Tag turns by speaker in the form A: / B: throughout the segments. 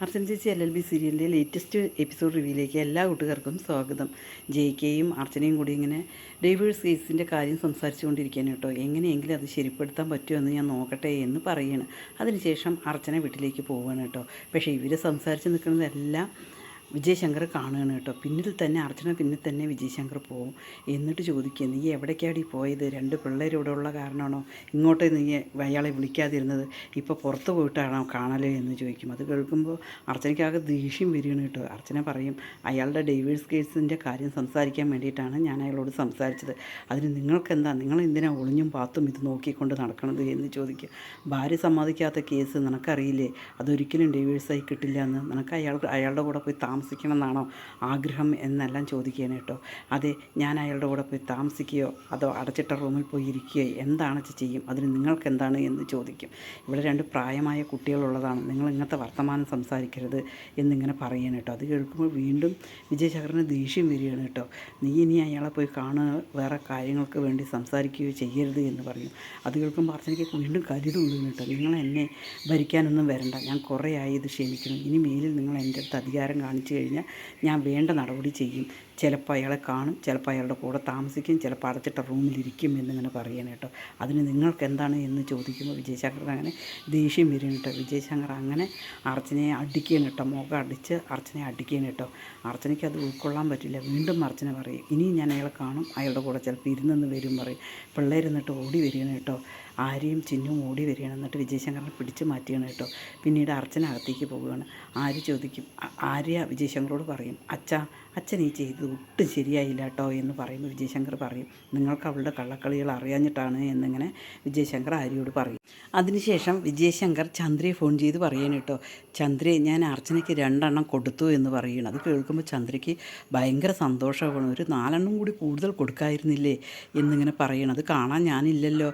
A: അർച്ചന ചേച്ചി LLB സീരിയലിൻ്റെ latest episode റിവ്യൂയിലേക്ക് എല്ലാ കൂട്ടുകാർക്കും സ്വാഗതം. ജെയ്ക്കയും അർച്ചനയും കൂടി ഇങ്ങനെ ഡൈവേഴ്സ് കേസിൻ്റെ കാര്യം സംസാരിച്ചുകൊണ്ടിരിക്കുകയാണ് കേട്ടോ. എങ്ങനെയെങ്കിലും അത് ശരിപ്പെടുത്താൻ പറ്റുമെന്ന് ഞാൻ നോക്കട്ടെ എന്ന് പറയുകയാണ്. അതിനുശേഷം അർച്ചന വീട്ടിലേക്ക് പോവുകയാണ് കേട്ടോ. പക്ഷേ ഇവർ സംസാരിച്ച് നിൽക്കുന്നതെല്ലാം വിജയശങ്കർ കാണുകയാണ് കേട്ടോ. പിന്നിൽ തന്നെ അർച്ചന പിന്നിൽ തന്നെ വിജയശങ്കർ പോവും. എന്നിട്ട് ചോദിക്കുക, നീ എവിടേക്കാടി പോയത്? 2 പിള്ളേർ ഇവിടെ ഉള്ള കാരണമാണോ ഇങ്ങോട്ട് നീ അയാളെ വിളിക്കാതിരുന്നത്? ഇപ്പോൾ പുറത്ത് പോയിട്ടാണോ കാണല് എന്ന് ചോദിക്കും. അത് കേൾക്കുമ്പോൾ അർച്ചനയ്ക്കാകെ ദേഷ്യം വരികയാണ് കേട്ടോ. അർച്ചന പറയും, അയാളുടെ ഡൈവേഴ്സ് കേസിൻ്റെ കാര്യം സംസാരിക്കാൻ വേണ്ടിയിട്ടാണ് ഞാൻ അയാളോട് സംസാരിച്ചത്. അതിന് നിങ്ങൾക്കെന്താ? നിങ്ങൾ എന്തിനാണ് ഒളിഞ്ഞും പാത്തും ഇത് നോക്കിക്കൊണ്ട് നടക്കണത് എന്ന് ചോദിക്കും. ഭാര്യ സമ്മതിക്കാത്ത കേസ് നിനക്കറിയില്ലേ? അതൊരിക്കലും ഡൈവേഴ്സായി കിട്ടില്ല എന്ന്. നിനക്ക് അയാളുടെ കൂടെ പോയി താമസിക്കണം എന്നാണോ ആഗ്രഹം എന്നെല്ലാം ചോദിക്കുകയാണ് കേട്ടോ. അതെ, ഞാൻ അയാളുടെ കൂടെ പോയി താമസിക്കുകയോ അതോ അടച്ചിട്ട റൂമിൽ പോയി ഇരിക്കുകയോ എന്താണ് ചെയ്യും? അതിന് നിങ്ങൾക്ക് എന്താണ് എന്ന് ചോദിക്കും. ഇവിടെ 2 പ്രായമായ കുട്ടികളുള്ളതാണ്, നിങ്ങൾ ഇങ്ങനത്തെ വർത്തമാനം സംസാരിക്കരുത് എന്നിങ്ങനെ പറയുകയാണ് കേട്ടോ. അത് കേൾക്കുമ്പോൾ വീണ്ടും വിജയശങ്കറിന് ദേഷ്യം വരികയാണ് കേട്ടോ. നീ ഇനി അയാളെ പോയി കാണുക, വേറെ കാര്യങ്ങൾക്ക് വേണ്ടി സംസാരിക്കുകയോ ചെയ്യരുത് എന്ന് പറയും. അത് കേൾക്കുമ്പോൾ അർച്ചനയ്ക്ക് വീണ്ടും കരുത് കൊള്ളുന്നു കേട്ടോ. നിങ്ങൾ എന്നെ ഭരിക്കാനൊന്നും വരണ്ട, ഞാൻ കുറേ ആയി ഇത് ക്ഷമിക്കണം. ഇനി മേലിൽ നിങ്ങൾ എൻ്റെ അടുത്ത് അധികാരം കാണിച്ചു കഴിഞ്ഞാൽ ഞാൻ വേണ്ട നടപടി ചെയ്യും. ചിലപ്പോൾ അയാളെ കാണും, ചിലപ്പോൾ അയാളുടെ കൂടെ താമസിക്കും, ചിലപ്പോൾ അടച്ചിട്ട റൂമിലിരിക്കും എന്നിങ്ങനെ പറയണം കേട്ടോ. അതിന് നിങ്ങൾക്ക് എന്താണ് എന്ന് ചോദിക്കുമ്പോൾ വിജയശങ്കർ അങ്ങനെ ദേഷ്യം വരും കേട്ടോ. വിജയശങ്കർ അങ്ങനെ അർച്ചനയെ അടിക്കുകയാണ് കേട്ടോ. മുഖം അടിച്ച് അർച്ചനയെ അടിക്കുകയാണ് കേട്ടോ. അർച്ചനയ്ക്ക് അത് ഉൾക്കൊള്ളാൻ പറ്റില്ല. വീണ്ടും അർച്ചന പറയും, ഇനിയും ഞാൻ അയാളെ കാണും, അയാളുടെ കൂടെ ചിലപ്പോൾ ഇരുന്നെന്ന് വരും പറയും. പിള്ളേരെന്നിട്ട് ഓടി വരികയാണ് കേട്ടോ. ആര്യയും ചിന്നും ഓടി വരികയാണ്. എന്നിട്ട് വിജയശങ്കറിനെ പിടിച്ച് മാറ്റുകയാണ് കേട്ടോ. പിന്നീട് അർച്ചന അകത്തേക്ക് പോവുകയാണ്. ആര്യ ചോദിക്കും, ആര്യ വിജയശങ്കറോട് പറയും, അച്ഛൻ ഈ ചെയ്തത് ഒട്ടും ശരിയായില്ല കേട്ടോ എന്ന് പറയുമ്പോൾ വിജയശങ്കർ പറയും, നിങ്ങൾക്ക് അവളുടെ കള്ളക്കളികൾ അറിയാഞ്ഞിട്ടാണ് എന്നിങ്ങനെ വിജയശങ്കർ ആര്യയോട് പറയും. അതിനുശേഷം വിജയശങ്കർ ചന്ദ്രയെ ഫോൺ ചെയ്ത് പറയണം കേട്ടോ. ചന്ദ്രയെ, ഞാൻ അർച്ചനയ്ക്ക് 2 എണ്ണം കൊടുത്തു എന്ന് പറയണം. അത് കേൾക്കുമ്പോൾ ചന്ദ്രയ്ക്ക് ഭയങ്കര സന്തോഷമാണ്. ഒരു 4 എണ്ണം കൂടി കൂടുതൽ കൊടുക്കായിരുന്നില്ലേ എന്നിങ്ങനെ പറയണം. അത് കാണാൻ ഞാനില്ലല്ലോ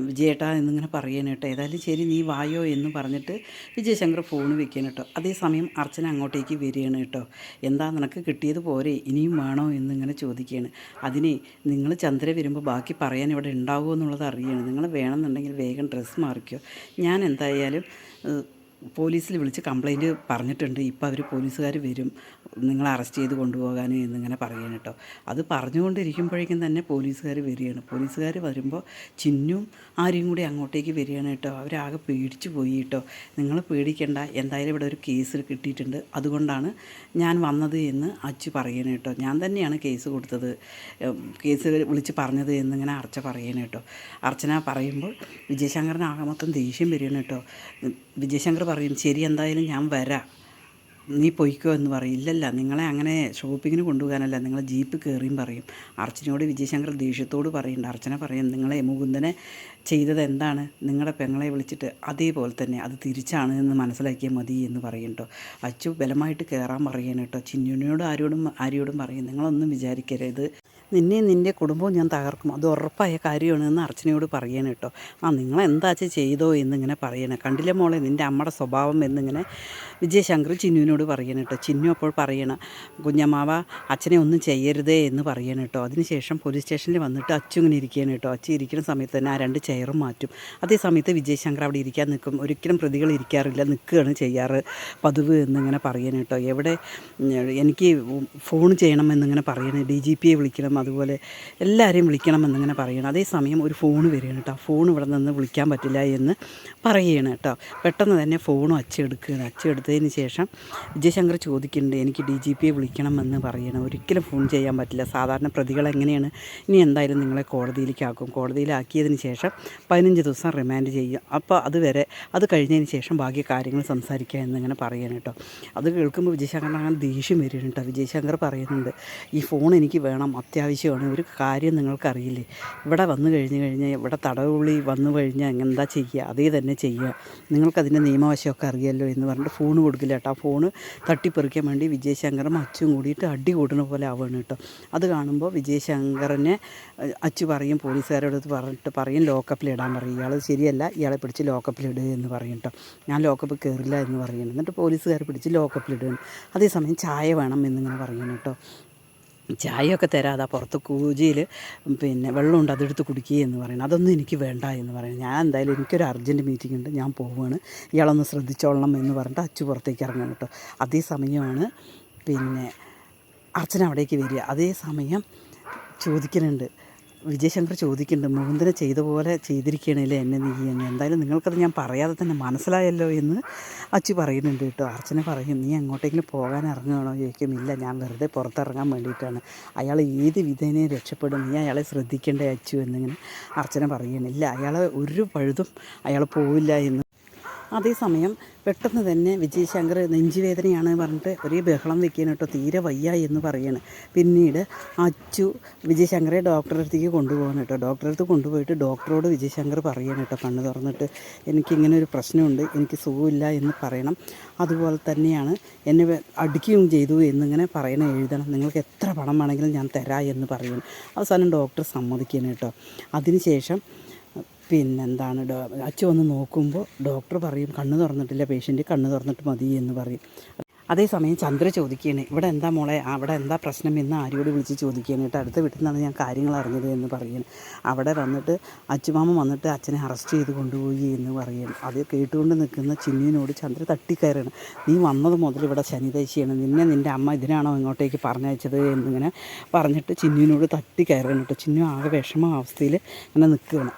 A: വിജയേട്ടാ എന്നിങ്ങനെ പറയണം കേട്ടോ. ഏതായാലും ശരി, നീ വായോ എന്ന് പറഞ്ഞിട്ട് വിജയശങ്കർ ഫോൺ വെക്കണം കേട്ടോ. അതേസമയം അർച്ചന അങ്ങോട്ടേക്ക് വരികയാണ് കേട്ടോ. എന്താ നിനക്ക് കിട്ടിയത് പോരെ, ഇനിയും വേണോ എന്നിങ്ങനെ ചോദിക്കുകയാണ്. അതിനെ നിങ്ങൾ ചന്ദ്ര വരുമ്പോൾ ബാക്കി പറയാൻ ഇവിടെ ഉണ്ടാവുമോ എന്നുള്ളത് അറിയണം. നിങ്ങൾ വേണമെന്നുണ്ടെങ്കിൽ വേഗം ഡ്രസ്സ് മാറിക്കോ. ഞാൻ എന്തായാലും പോലീസിൽ വിളിച്ച് കംപ്ലയിൻറ്റ് പറഞ്ഞിട്ടുണ്ട്. ഇപ്പോൾ അവർ പോലീസുകാർ വരും നിങ്ങളെ അറസ്റ്റ് ചെയ്ത് കൊണ്ടുപോകാൻ എന്നിങ്ങനെ പറയണം കേട്ടോ. അത് പറഞ്ഞുകൊണ്ടിരിക്കുമ്പോഴേക്കും തന്നെ പോലീസുകാർ വരികയാണ്. പോലീസുകാർ വരുമ്പോൾ ചിന്നും ആരെയും കൂടി അങ്ങോട്ടേക്ക് വരികയാണ് കേട്ടോ. അവരാകെ പേടിച്ചു പോയി കേട്ടോ. നിങ്ങൾ പേടിക്കേണ്ട, എന്തായാലും ഇവിടെ ഒരു കേസ് കിട്ടിയിട്ടുണ്ട്, അതുകൊണ്ടാണ് ഞാൻ വന്നത് എന്ന് അച്ചു പറയണം കേട്ടോ. ഞാൻ തന്നെയാണ് കേസ് കൊടുത്തത്, കേസ് വിളിച്ച് പറഞ്ഞത് എന്നിങ്ങനെ അർച്ച പറയണം കേട്ടോ. അർച്ചന പറയുമ്പോൾ വിജയശങ്കറിന് ആകെ മൊത്തം ദേഷ്യം വരികയാണ് കേട്ടോ. വിജയശങ്കർ പറയും, ശരി എന്തായാലും ഞാൻ വരാം, നീ പൊയ്ക്കോ എന്ന് പറയും. ഇല്ലല്ല, നിങ്ങളെ അങ്ങനെ ഷോപ്പിങ്ങിന് കൊണ്ടുപോകാനല്ല, നിങ്ങൾ ജീപ്പ് കയറിയും പറയും. അർച്ചനയോട് വിജയശങ്കർ ദേഷ്യത്തോട് പറയുന്നുണ്ട്. അർച്ചന പറയും, നിങ്ങളെ മുകുന്ദനെ ചെയ്തത് എന്താണ്? നിങ്ങളുടെ പെങ്ങളെ വിളിച്ചിട്ട് അതേപോലെ തന്നെ അത് തിരിച്ചാണ് എന്ന് മനസ്സിലാക്കിയാൽ മതി എന്ന് പറയും കേട്ടോ. അച്ചു ബലമായിട്ട് കയറാൻ പറയണം കേട്ടോ. ചിന്നുവിനോട് ആരോടും പറയും, നിങ്ങളൊന്നും വിചാരിക്കരുത്, നിൻ്റെ കുടുംബവും ഞാൻ തകർക്കും, അത് ഉറപ്പായ കാര്യമാണ് എന്ന് അർച്ചനയോട് പറയണം കേട്ടോ. നിങ്ങളെന്താ ചെയ്തോ എന്നിങ്ങനെ പറയണം. കണ്ടില്ല മോളെ നിൻ്റെ അമ്മയുടെ സ്വഭാവം എന്നിങ്ങനെ വിജയശങ്കർ ചിന്നുവിനോട് പറയണം കേട്ടോ. ചിന്നു അപ്പോൾ പറയണം, കുഞ്ഞമ്മാവ അച്ഛനെ ഒന്നും ചെയ്യരുതേ എന്ന് പറയണം കേട്ടോ. അതിനുശേഷം പോലീസ് സ്റ്റേഷനിൽ വന്നിട്ട് അച്ചു ഇങ്ങനെ ഇരിക്കുകയാണ് കേട്ടോ. അച്ചു ഇരിക്കുന്ന സമയത്ത് തന്നെ ആ 2 ചെയറും മാറ്റും. അതേ സമയത്ത് വിജയശങ്കർ അവിടെ ഇരിക്കാൻ നിൽക്കും. ഒരിക്കലും പ്രതികൾ ഇരിക്കാറില്ല, നിൽക്കുകയാണ് ചെയ്യാറ് പതിവ് എന്നിങ്ങനെ പറയണം കേട്ടോ. എവിടെ എനിക്ക് ഫോൺ ചെയ്യണം എന്നിങ്ങനെ പറയണം, DGPയെ വിളിക്കണം, അതുപോലെ എല്ലാവരെയും വിളിക്കണം എന്നിങ്ങനെ പറയണം. അതേസമയം ഒരു ഫോൺ വരികയാണ് കേട്ടോ. ഫോൺ ഇവിടെ നിന്ന് വിളിക്കാൻ പറ്റില്ല എന്ന് പറയുകയാണ് കേട്ടോ. പെട്ടെന്ന് തന്നെ ഫോണും അച്ചെടുക്കുകയാണ്. അച്ചെടുത്തതിന് ശേഷം വിജയശങ്കർ ചോദിക്കുന്നുണ്ട്, എനിക്ക് DGPയെ വിളിക്കണമെന്ന് പറയണം. ഒരിക്കലും ഫോൺ ചെയ്യാൻ പറ്റില്ല, സാധാരണ പ്രതികൾ എങ്ങനെയാണ്, ഇനി എന്തായാലും നിങ്ങളെ കോടതിയിലേക്കാക്കും, കോടതിയിലാക്കിയതിന് ശേഷം 15 ദിവസം റിമാൻഡ് ചെയ്യും, അപ്പോൾ അത് കഴിഞ്ഞതിന് ശേഷം ബാക്കി കാര്യങ്ങൾ സംസാരിക്കുക എന്നിങ്ങനെ പറയണം കേട്ടോ. അത് കേൾക്കുമ്പോൾ വിജയശങ്കറിന് അങ്ങനെ ദേഷ്യം വരികയാണ് കേട്ടോ. വിജയശങ്കർ പറയുന്നുണ്ട്, ഈ ഫോൺ എനിക്ക് വേണം, അത്യാവശ്യമാണ്. ഒരു കാര്യം നിങ്ങൾക്കറിയില്ലേ, ഇവിടെ വന്നു കഴിഞ്ഞാൽ ഇവിടെ തടവുള്ളി വന്നു കഴിഞ്ഞാൽ എന്താ ചെയ്യുക, അതേ തന്നെ ചെയ്യുക, നിങ്ങൾക്കതിൻ്റെ നിയമവശമൊക്കെ അറിയാമല്ലോ എന്ന് പറഞ്ഞിട്ട് ഫോൺ കൊടുക്കില്ല കേട്ടോ. ആ ഫോണ് തട്ടിപ്പറിക്കാൻ വേണ്ടി വിജയശങ്കറും അച്ചും കൂടിയിട്ട് അടി കൂടുന്ന പോലെ ആവുകയാണ് കേട്ടോ. അത് കാണുമ്പോൾ വിജയശങ്കറിനെ അച്ചു പറയും, പോലീസുകാരോട് പറഞ്ഞിട്ട് പറയും ലോക്കപ്പിലിടാൻ പറയും. ഇയാൾ ശരിയല്ല, ഇയാളെ പിടിച്ച് ലോക്കപ്പിലിടുക എന്ന് പറയും കേട്ടോ. ഞാൻ ലോക്കപ്പ് കയറില്ല എന്ന് പറയുന്നു. എന്നിട്ട് പോലീസുകാർ പിടിച്ച് ലോക്കപ്പിലിടുകയാണ്. അതേസമയം ചായ വേണം എന്നിങ്ങനെ പറയണം കേട്ടോ. ചായയൊക്കെ തരാതെ പുറത്ത് കൂജിയിൽ പിന്നെ വെള്ളമുണ്ട് അതെടുത്ത് കുടിക്കുകയെന്ന് പറയുന്നത്. അതൊന്നും എനിക്ക് വേണ്ട എന്ന് പറയുന്നത്. ഞാൻ എന്തായാലും എനിക്കൊരു അർജൻറ്റ് മീറ്റിംഗ് ഉണ്ട്, ഞാൻ പോവുകയാണ്, ഇയാളൊന്ന് ശ്രദ്ധിച്ചോളണം എന്ന് പറഞ്ഞിട്ട് അച്ചു പുറത്തേക്ക് ഇറങ്ങണം കേട്ടോ. അതേ സമയമാണ് പിന്നെ അർച്ചന അവിടേക്ക് വരിക. അതേ സമയം ചോദിക്കുന്നുണ്ട്, വിജയശങ്കർ ചോദിക്കുന്നുണ്ട്, മുകുന്ദനെ ചെയ്ത പോലെ ചെയ്തിരിക്കുകയാണല്ലേ എന്നെ നീ എന്ന്. എന്തായാലും നിങ്ങൾക്കത് ഞാൻ പറയാതെ തന്നെ മനസ്സിലായല്ലോ എന്ന് അച്ചു പറയുന്നുണ്ട് കേട്ടോ. അർച്ചന പറയും, നീ അങ്ങോട്ടെങ്കിലും പോകാൻ ഇറങ്ങുകയാണോ ചോദിക്കും. ഇല്ല, ഞാൻ വെറുതെ പുറത്തിറങ്ങാൻ വേണ്ടിയിട്ടാണ്. അയാൾ ഏത് വിധേനയും രക്ഷപ്പെടും, നീ അയാളെ ശ്രദ്ധിക്കേണ്ടേ അച്ചു എന്നിങ്ങനെ അർച്ചന പറയുന്നില്ല. അയാൾ ഒരു പഴുതും അയാൾ പോവില്ല എന്ന്. അതേസമയം പെട്ടെന്ന് തന്നെ വിജയശങ്കർ നെഞ്ചുവേദനയാണ് പറഞ്ഞിട്ട് ഒരേ ബഹളം വെക്കുകയാണ് കേട്ടോ. തീരെ വയ്യ എന്ന് പറയാണ്. പിന്നീട് അച്ചു വിജയശങ്കറെ ഡോക്ടറെ അടുത്തേക്ക് കൊണ്ടുപോകണം കേട്ടോ. ഡോക്ടറെ അടുത്ത് കൊണ്ടുപോയിട്ട് ഡോക്ടറോട് വിജയശങ്കർ പറയണം കേട്ടോ, കണ്ണ് തുറന്നിട്ട് എനിക്കിങ്ങനെ ഒരു പ്രശ്നമുണ്ട്, എനിക്ക് സുഖമില്ല എന്ന് പറയണം. അതുപോലെ തന്നെയാണ് എന്നെ അടിക്കുകയും ചെയ്തു എന്നിങ്ങനെ പറയണം, എഴുതണം. നിങ്ങൾക്ക് എത്ര പണം വേണമെങ്കിലും ഞാൻ തരാം എന്ന് പറയണം. അവസാനം ഡോക്ടർ സമ്മതിക്കണം കേട്ടോ. അതിനുശേഷം പിന്നെന്താണ് അച്ചു വന്ന് നോക്കുമ്പോൾ ഡോക്ടർ പറയും, കണ്ണ് തുറന്നിട്ടില്ല, പേഷ്യൻ്റ് കണ്ണ് തുറന്നിട്ട് മതി എന്ന് പറയും. അതേസമയം ചന്ദ്ര ചോദിക്കുകയാണ്, ഇവിടെ എന്താ മോളെ, അവിടെ എന്താ പ്രശ്നം എന്ന് ആര്യോട് വിളിച്ച് ചോദിക്കുകയാണ് കേട്ടോ. അടുത്ത വീട്ടിൽ നിന്നാണ് ഞാൻ കാര്യങ്ങൾ അറിഞ്ഞത് എന്ന് പറയുന്നു. അവിടെ വന്നിട്ട് അച്ചുമാമ വന്നിട്ട് അച്ഛനെ അറസ്റ്റ് ചെയ്ത് കൊണ്ടുപോയി എന്ന് പറയുന്നു. അത് കേട്ടുകൊണ്ട് നിൽക്കുന്ന ചിന്നുവിനോട് ചന്ദ്ര തട്ടിക്കയറാണ്, നീ വന്നത് മുതൽ ഇവിടെ ശനിദശയാണ്, നിൻ്റെ അമ്മ ഇതിനാണോ ഇങ്ങോട്ടേക്ക് പറഞ്ഞയച്ചത് എന്നിങ്ങനെ പറഞ്ഞിട്ട് ചിന്നുവിനോട് തട്ടിക്കയറാണ് കേട്ടോ. ചിന്നു ആകെ വിഷമ അവസ്ഥയിൽ ഇങ്ങനെ നിൽക്കുകയാണ്.